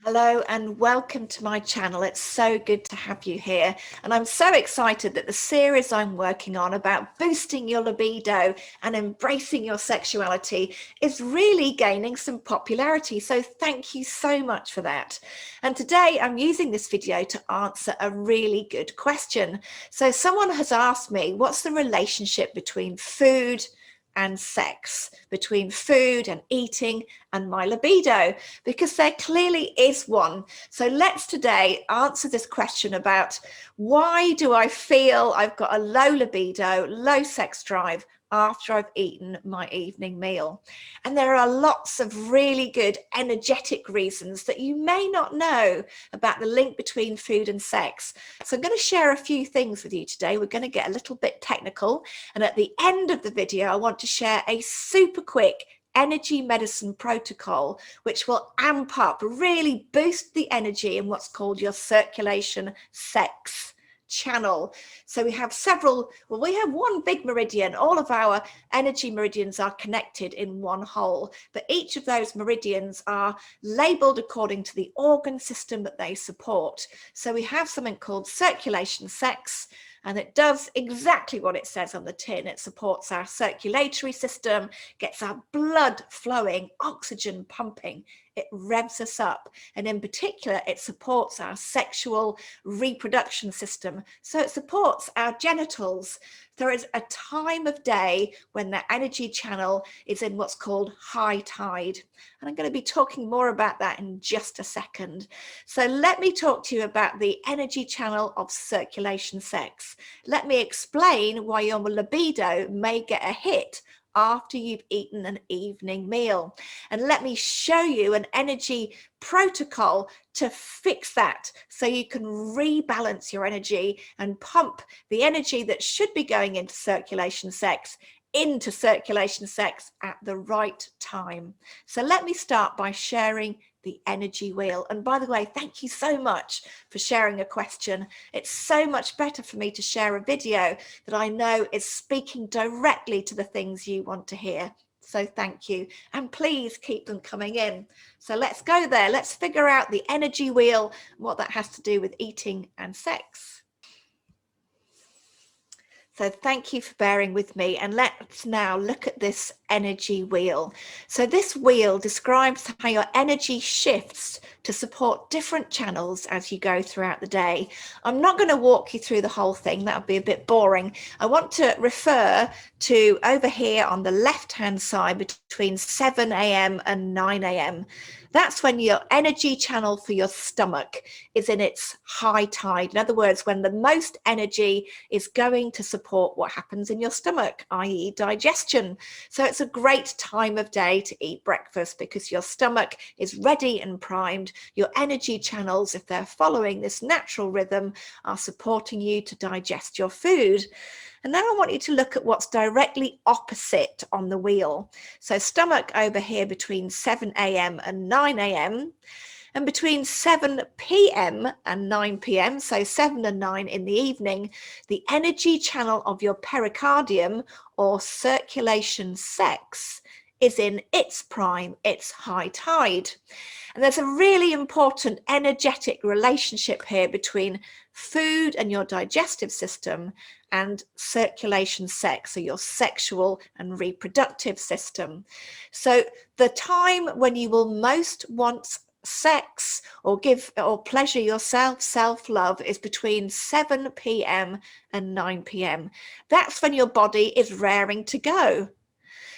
Hello and welcome to my channel. It's so good to have you here. And I'm so excited that the series I'm working on about boosting your libido and embracing your sexuality is really gaining some popularity. So thank you so much for that. And today I'm using this video to answer a really good question. So someone has asked me, what's the relationship between food and sex, between food and eating and my libido, because there clearly is one. So let's today answer this question about why do I feel I've got a low libido, low sex drive after I've eaten my evening meal. And there are lots of really good energetic reasons that you may not know about the link between food and sex. So I'm going to share a few things with you today. We're going to get a little bit technical, and at the end of the video I want to share a super quick energy medicine protocol which will amp up, really boost the energy in what's called your circulation sex channel. So we have we have one big meridian. All of our energy meridians are connected in one whole, but each of those meridians are labeled according to the organ system that they support. So we have something called circulation sex, and it does exactly what it says on the tin. It supports our circulatory system, gets our blood flowing, oxygen pumping. It revs us up. And in particular, it supports our sexual reproduction system. So it supports our genitals. There is a time of day when the energy channel is in what's called high tide. And I'm going to be talking more about that in just a second. So let me talk to you about the energy channel of circulation sex. Let me explain why your libido may get a hit after you've eaten an evening meal. And let me show you an energy protocol to fix that so you can rebalance your energy and pump the energy that should be going into circulation sex at the right time. So let me start by sharing the energy wheel. And by the way, thank you so much for sharing a question. It's so much better for me to share a video that I know is speaking directly to the things you want to hear. So thank you, and please keep them coming in. So let's go there. Let's figure out the energy wheel, what that has to do with eating and sex. So thank you for bearing with me, and let's now look at this energy wheel. So this wheel describes how your energy shifts to support different channels as you go throughout the day. I'm not going to walk you through the whole thing, that would be a bit boring. I want to refer to over here on the left hand side between 7 a.m. and 9 a.m. That's when your energy channel for your stomach is in its high tide. In other words, when the most energy is going to support what happens in your stomach, i.e. digestion. So it's a great time of day to eat breakfast because your stomach is ready and primed. Your energy channels, if they're following this natural rhythm, are supporting you to digest your food. And now I want you to look at what's directly opposite on the wheel. So stomach over here between 7 a.m. and 9 a.m. and between 7 p.m. and 9 p.m., so 7 and 9 in the evening, the energy channel of your pericardium or circulation sex is in its prime, its high tide. And there's a really important energetic relationship here between food and your digestive system and circulation sex, so your sexual and reproductive system. So the time when you will most want sex or give or pleasure yourself, self-love, is between 7 p.m. and 9 p.m. That's when your body is raring to go.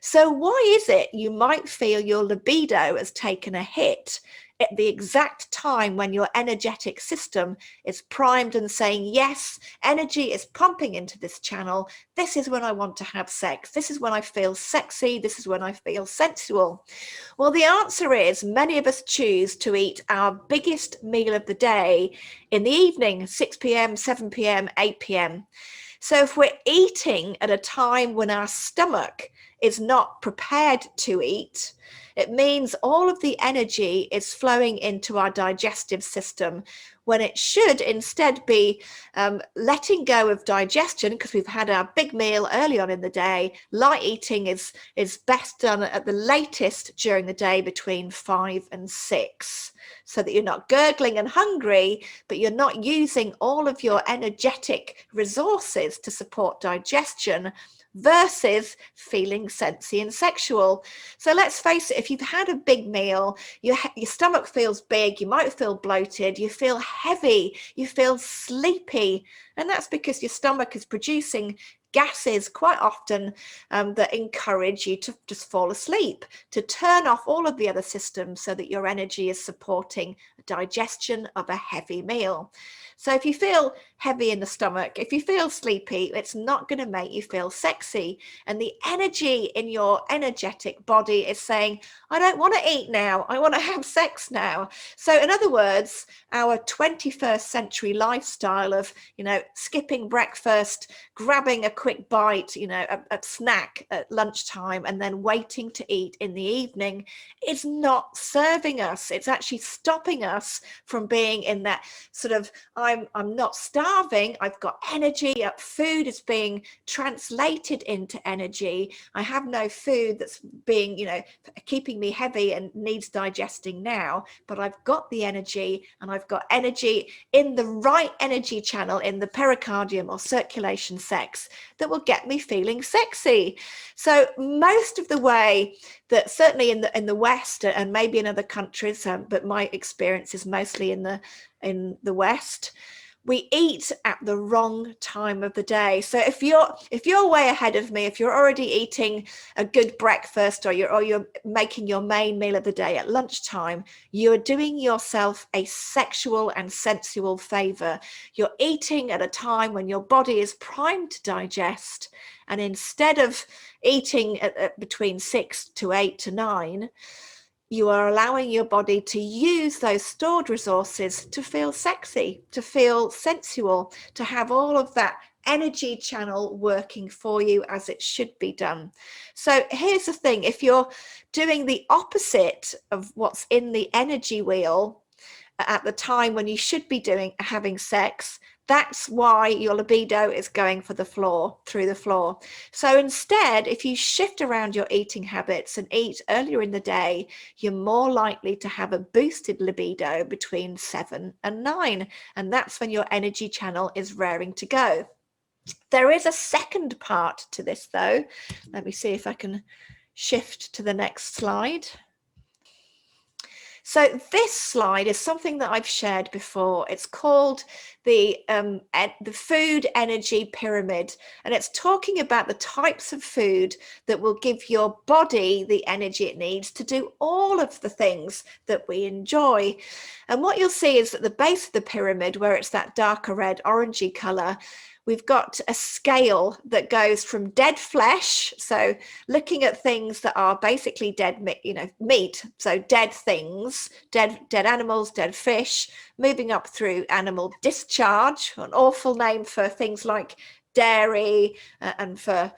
So why is it you might feel your libido has taken a hit at the exact time when your energetic system is primed and saying, yes, energy is pumping into this channel. This is when I want to have sex. This is when I feel sexy. This is when I feel sensual. Well, the answer is many of us choose to eat our biggest meal of the day in the evening, 6 p.m., 7 p.m., 8 p.m. So if we're eating at a time when our stomach is not prepared to eat, it means all of the energy is flowing into our digestive system when it should instead be letting go of digestion, because we've had our big meal early on in the day. Light eating is best done at the latest during the day between 5 and 6, so that you're not gurgling and hungry, but you're not using all of your energetic resources to support digestion, versus feeling sensy and sexual. So let's face it, if you've had a big meal, your stomach feels big, you might feel bloated, you feel heavy, you feel sleepy, and that's because your stomach is producing gases quite often that encourage you to just fall asleep, to turn off all of the other systems so that your energy is supporting digestion of a heavy meal. So if you feel heavy in the stomach, if you feel sleepy, it's not going to make you feel sexy. And the energy in your energetic body is saying, I don't want to eat now, I want to have sex now. So in other words, our 21st century lifestyle of, skipping breakfast, grabbing a quick bite, a snack at lunchtime, and then waiting to eat in the evening is not serving us. It's actually stopping us from being in that sort of, I'm not starving, I've got energy, food is being translated into energy. I have no food that's being, keeping me heavy and needs digesting now, but I've got the energy, and I've got energy in the right energy channel in the pericardium or circulation sex that will get me feeling sexy. So most of the way that, certainly in the West and maybe in other countries, but my experience is mostly in the West, we eat at the wrong time of the day. So if you're way ahead of me, if you're already eating a good breakfast, or you're making your main meal of the day at lunchtime, you're doing yourself a sexual and sensual favor. You're eating at a time when your body is primed to digest, and instead of eating at between 6 to 8 to 9, you are allowing your body to use those stored resources to feel sexy, to feel sensual, to have all of that energy channel working for you as it should be done. So here's the thing, if you're doing the opposite of what's in the energy wheel at the time when you should be having sex, that's why your libido is going through the floor. So instead, if you shift around your eating habits and eat earlier in the day, you're more likely to have a boosted libido between 7 and 9. And that's when your energy channel is raring to go. There is a second part to this, though. Let me see if I can shift to the next slide. So this slide is something that I've shared before. It's called the food energy pyramid, and it's talking about the types of food that will give your body the energy it needs to do all of the things that we enjoy. And what you'll see is at the base of the pyramid, where it's that darker red orangey color, we've got a scale that goes from dead flesh, so looking at things that are basically dead, meat, so dead things, dead animals, dead fish, moving up through animal discharge, an awful name for things like dairy, and for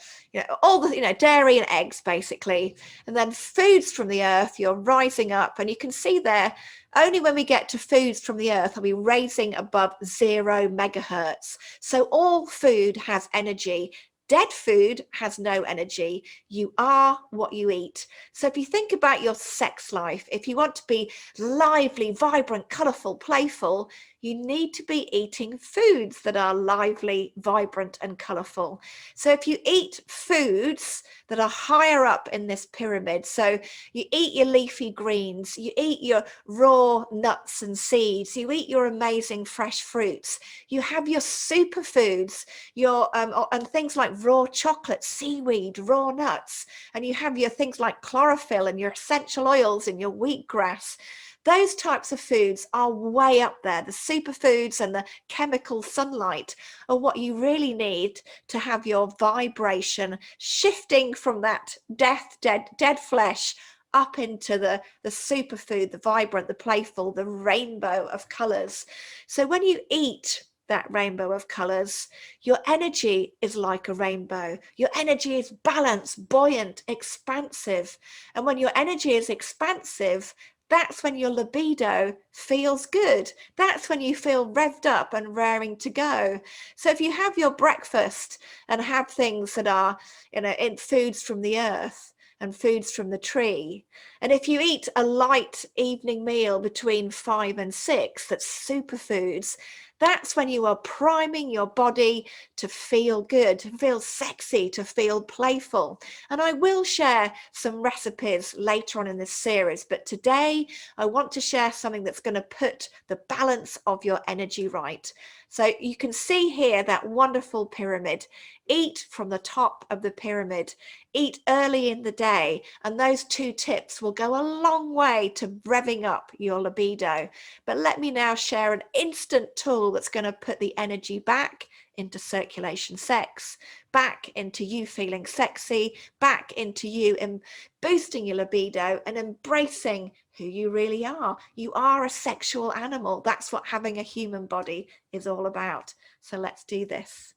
all the dairy and eggs basically, and then foods from the earth. You're rising up, and you can see there, only when we get to foods from the earth are we raising above 0 megahertz. So all food has energy. Dead food has no energy. You are what you eat. So if you think about your sex life, if you want to be lively, vibrant, colorful, playful, you need to be eating foods that are lively, vibrant, and colorful. So if you eat foods that are higher up in this pyramid, so you eat your leafy greens, you eat your raw nuts and seeds, you eat your amazing fresh fruits, you have your superfoods, and things like raw chocolate, seaweed, raw nuts, and you have your things like chlorophyll and your essential oils and your wheatgrass. Those types of foods are way up there. The superfoods and the chemical sunlight are what you really need to have your vibration shifting from that dead flesh up into the superfood, the vibrant, the playful, the rainbow of colors. So when you eat that rainbow of colors. Your energy is like a rainbow. Your energy is balanced, buoyant, expansive. And when your energy is expansive, that's when your libido feels good. That's when you feel revved up and raring to go. So if you have your breakfast and have things that are, in foods from the earth and foods from the tree, and if you eat a light evening meal between 5 and 6, that's superfoods, that's when you are priming your body to feel good, to feel sexy, to feel playful. And I will share some recipes later on in this series, but today I want to share something that's going to put the balance of your energy right. So you can see here that wonderful pyramid. Eat from the top of the pyramid. Eat early in the day, and those 2 tips will go a long way to revving up your libido. But let me now share an instant tool that's going to put the energy back into circulation sex, back into you feeling sexy, back into you and boosting your libido and embracing who you really are. You are a sexual animal. That's what having a human body is all about. So let's do this.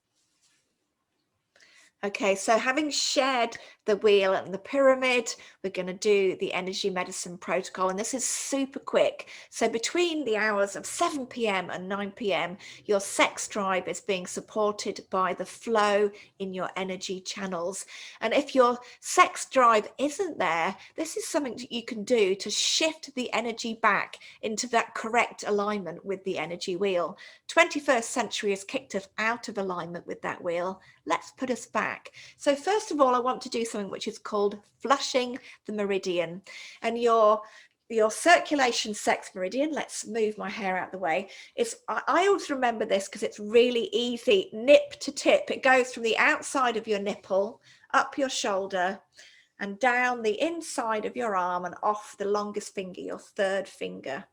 Okay, so having shared the wheel and the pyramid, we're going to do the energy medicine protocol, and this is super quick. So between the hours of 7 p.m. and 9 p.m, your sex drive is being supported by the flow in your energy channels. And if your sex drive isn't there, this is something that you can do to shift the energy back into that correct alignment with the energy wheel. 21st century has kicked us out of alignment with that wheel. Let's put us back. So first of all, I want to do something which is called flushing the meridian. And your circulation sex meridian, let's move my hair out of the way, I always remember this because it's really easy, nip to tip. It goes from the outside of your nipple, up your shoulder, and down the inside of your arm and off the longest finger, your 3rd finger.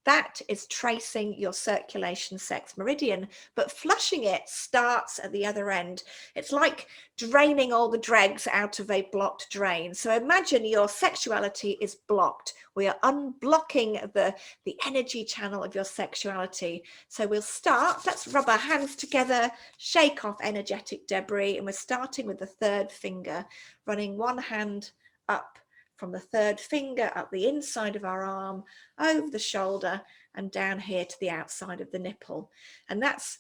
That is tracing your circulation sex meridian, but flushing it starts at the other end. It's like draining all the dregs out of a blocked drain. So imagine your sexuality is blocked. We are unblocking the energy channel of your sexuality. So we'll start, let's rub our hands together, shake off energetic debris, and we're starting with the 3rd finger, running one hand up from the 3rd finger up the inside of our arm, over the shoulder and down here to the outside of the nipple. And that's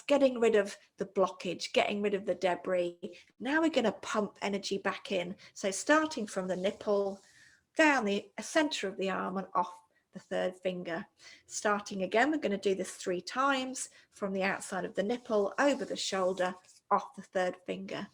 getting rid of the blockage, getting rid of the debris. Now we're going to pump energy back in. So starting from the nipple, down the center of the arm and off the 3rd finger. Starting again, we're going to do this 3 times, from the outside of the nipple, over the shoulder, off the 3rd finger.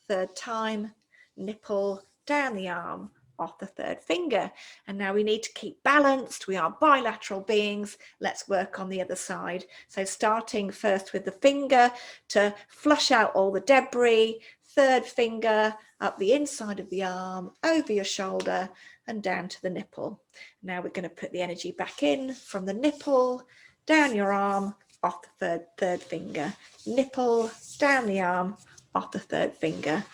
3rd time, nipple, down the arm, off the 3rd finger. And now we need to keep balanced. We are bilateral beings. Let's work on the other side. So starting first with the finger to flush out all the debris, 3rd finger up the inside of the arm, over your shoulder and down to the nipple. Now we're going to put the energy back in from the nipple, down your arm, off the 3rd finger, nipple, down the arm, off the 3rd finger.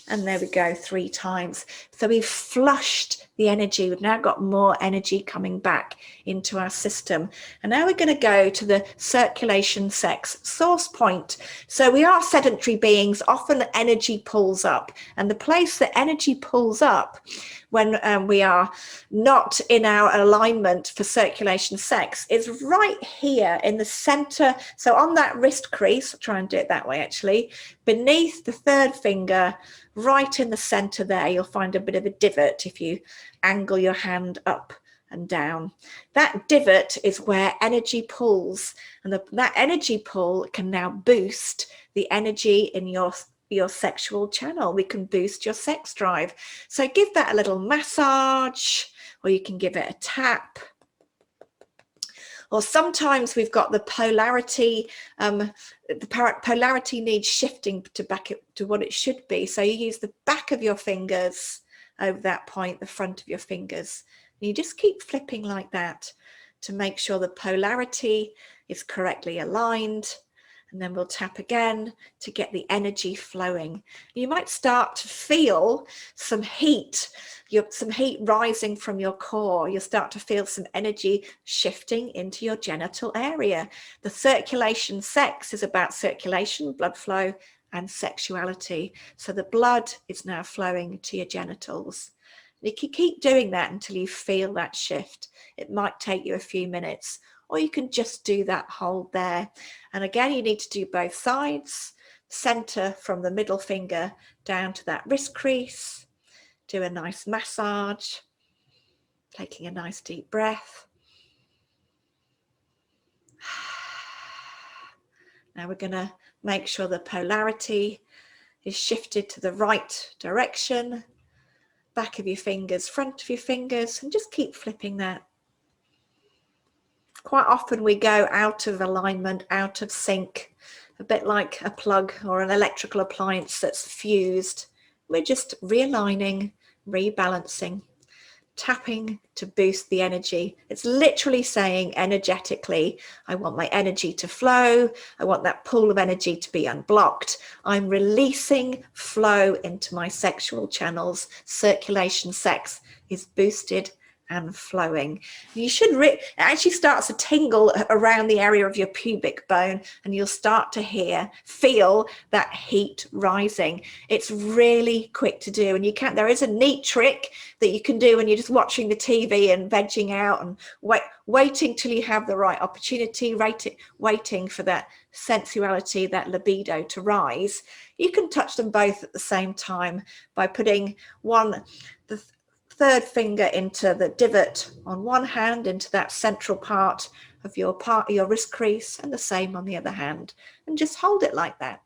And there we go, 3 times. So we've flushed the energy. We've now got more energy coming back into our system. And now we're going to go to the circulation sex source point. So we are sedentary beings. Often energy pulls up. And the place that energy pulls up when we are not in our alignment for circulation sex is right here in the center. So on that wrist crease, I'll try and do it that way actually, beneath the 3rd finger, right in the center there, you'll find a bit of a divot if you angle your hand up and down. That divot is where energy pulls, and that energy pull can now boost the energy in your sexual channel. We can boost your sex drive. So give that a little massage, or you can give it a tap. Or sometimes we've got the polarity, polarity needs shifting to back it to what it should be. So you use the back of your fingers over that point, the front of your fingers. And you just keep flipping like that to make sure the polarity is correctly aligned. And then we'll tap again to get the energy flowing. You might start to feel some heat, some heat rising from your core. You'll start to feel some energy shifting into your genital area. The circulation sex is about circulation, blood flow, and sexuality. So the blood is now flowing to your genitals. You can keep doing that until you feel that shift. It might take you a few minutes, or you can just do that hold there. And again, you need to do both sides, center from the middle finger down to that wrist crease. Do a nice massage, taking a nice deep breath. Now we're going to make sure the polarity is shifted to the right direction. Back of your fingers, front of your fingers, and just keep flipping that. Quite often we go out of alignment, out of sync, a bit like a plug or an electrical appliance that's fused. We're just realigning, rebalancing, tapping to boost the energy. It's literally saying energetically, I want my energy to flow. I want that pool of energy to be unblocked. I'm releasing flow into my sexual channels. Circulation sex is boosted and flowing. You should it actually starts to tingle around the area of your pubic bone, and you'll start to feel that heat rising. It's really quick to do, and there is a neat trick that you can do when you're just watching the TV and vegging out and waiting till you have the right opportunity, waiting for that sensuality, that libido to rise. You can touch them both at the same time by putting the third finger into the divot on one hand, into that central part of your wrist crease, and the same on the other hand, and just hold it like that.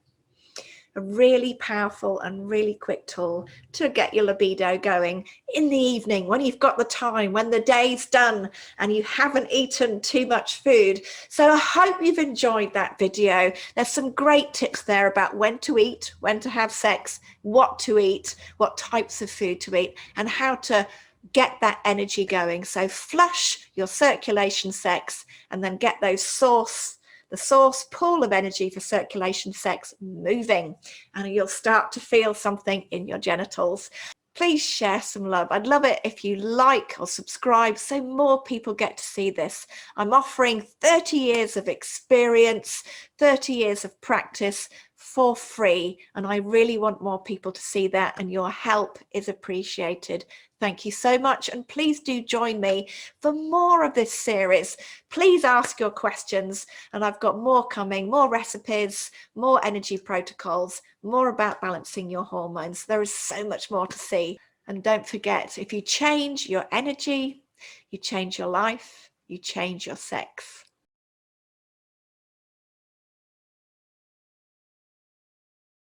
A really powerful and really quick tool to get your libido going in the evening when you've got the time, when the day's done and you haven't eaten too much food. So I hope you've enjoyed that video. There's some great tips there about when to eat, when to have sex, what to eat, what types of food to eat, and how to get that energy going. So flush your circulation sex and then get the source pool of energy for circulation sex moving, and you'll start to feel something in your genitals. Please share some love. I'd love it if you like or subscribe so more people get to see this. I'm offering 30 years of experience, 30 years of practice for free, and I really want more people to see that, and your help is appreciated. Thank you so much, and please do join me for more of this series. Please ask your questions, and I've got more coming, more recipes, more energy protocols, more about balancing your hormones. There is so much more to see. And don't forget, if you change your energy, you change your life, you change your sex.